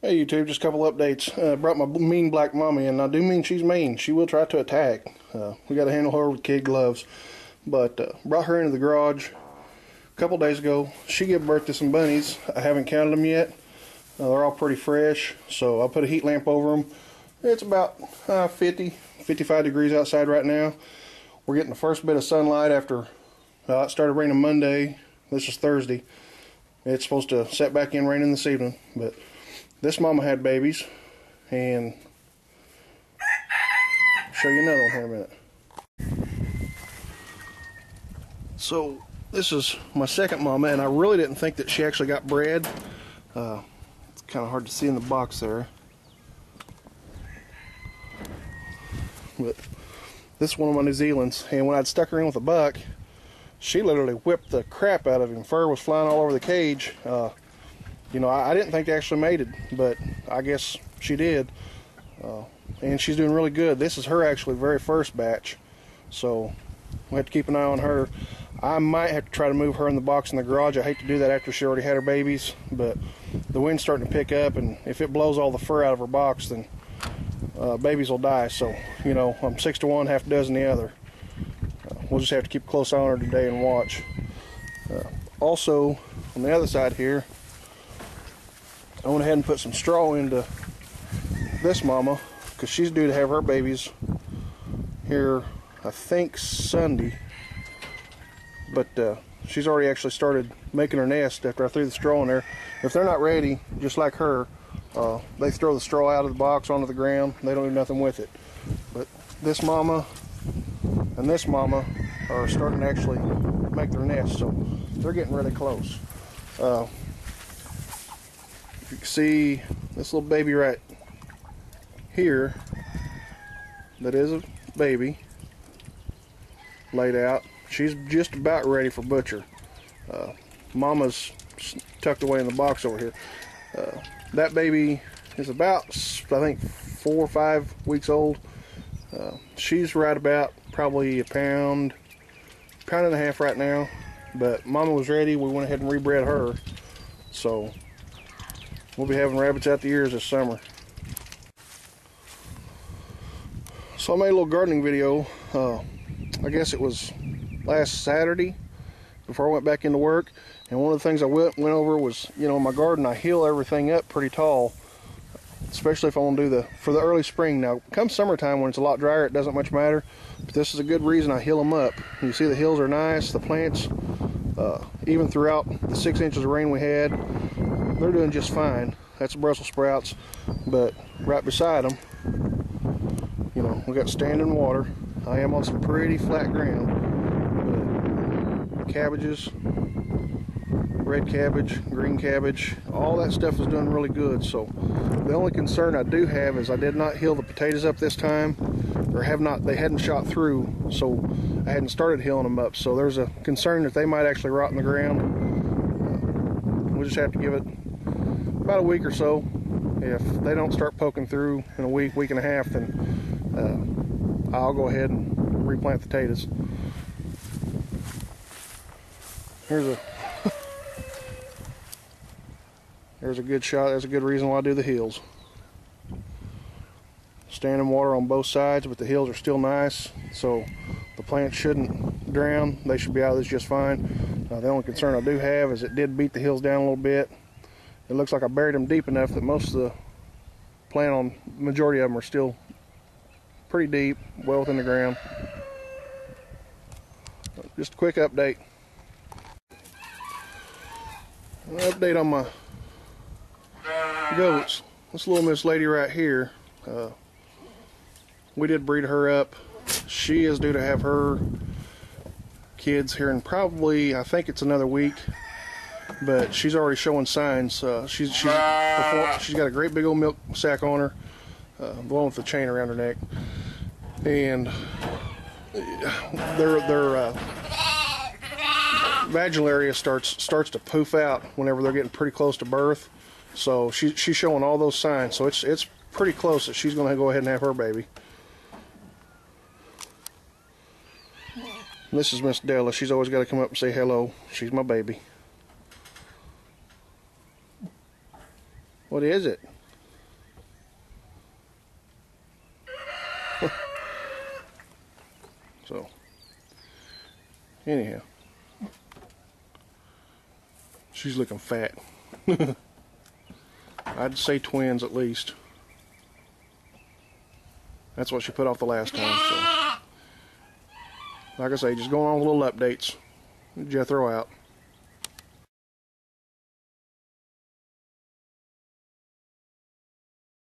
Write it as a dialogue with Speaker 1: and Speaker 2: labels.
Speaker 1: Hey YouTube, just a couple updates. Brought my mean black mama in. I do mean she's mean. She will try to attack. We got to handle her with kid gloves. But brought her into the garage a couple days ago. She gave birth to some bunnies. I haven't counted them yet. They're all pretty fresh. So I put a heat lamp over them. It's about 55 degrees outside right now. We're getting the first bit of sunlight after it started raining Monday. This is Thursday. It's supposed to set back in raining this evening. But this mama had babies, and I'll show you another one here in a minute. So this is my second mama, and I really didn't think that she actually got bred. It's kind of hard to see in the box there, but this is one of my New Zealands, and when I'd stuck her in with a buck, she literally whipped the crap out of him. Fur was flying all over the cage. You know, I didn't think they actually mated, but I guess she did. And she's doing really good. This is her actually very first batch, so we have to keep an eye on her. I might have to try to move her in the box in the garage. I hate to do that after she already had her babies, but the wind's starting to pick up, and if it blows all the fur out of her box, then babies will die. So, you know, I'm 6 to 1, half a dozen the other. We'll just have to keep a close eye on her today and watch. Also, on the other side here, I went ahead and put some straw into this mama because she's due to have her babies here, I think Sunday. But she's already actually started making her nest after I threw the straw in there. If they're not ready, just like her, they throw the straw out of the box onto the ground. They don't do nothing with it. But this mama and this mama are starting to actually make their nest, so they're getting really close. You can see this little baby right here, that is a baby, laid out. She's just about ready for butcher. Mama's tucked away in the box over here. That baby is about, I think, 4 or 5 weeks old. She's right about probably a pound and a half right now, but mama was ready. We went ahead and rebred her, so we'll be having rabbits out the ears this summer. So I made a little gardening video, I guess it was last Saturday before I went back into work, and one of the things I went over was, you know, in my garden I heal everything up pretty tall, especially if I want to do for the early spring. Now come summertime when it's a lot drier, it doesn't much matter, but this is a good reason I heal them up. You see the hills are nice, the plants, even throughout the 6 inches of rain we had, they're doing just fine. That's Brussels sprouts, but right beside them, you know, we got standing water. I am on some pretty flat ground, but cabbages, red cabbage, green cabbage, all that stuff is doing really good. So the only concern I do have is I did not heal the potatoes up this time, or they hadn't shot through, so I hadn't started healing them up. So there's a concern that they might actually rot in the ground. We'll just have to give it about a week or so. If they don't start poking through in a week and a half, then I'll go ahead and replant the potatoes. There's a good shot. There's a good reason why I do the hills. Standing water on both sides, but the hills are still nice, so the plants shouldn't drown. They should be out of this just fine. The only concern I do have is it did beat the hills down a little bit. It looks like I buried them deep enough that most of the majority of them are still pretty deep, well within the ground. Just a quick update. An update on my goats. This little Miss Lady right here, we did breed her up. She is due to have her kids here in probably, I think it's another week, but she's already showing signs. She's got a great big old milk sack on her, the one with the chain around her neck, and their vaginal area starts to poof out whenever they're getting pretty close to birth. So she's showing all those signs. So it's pretty close that she's going to go ahead and have her baby. And this is Miss Della. She's always got to come up and say hello. She's my baby. What is it? So, anyhow, she's looking fat. I'd say twins at least. That's what she put off the last time. So, like I say, just going on with little updates. Jethro out.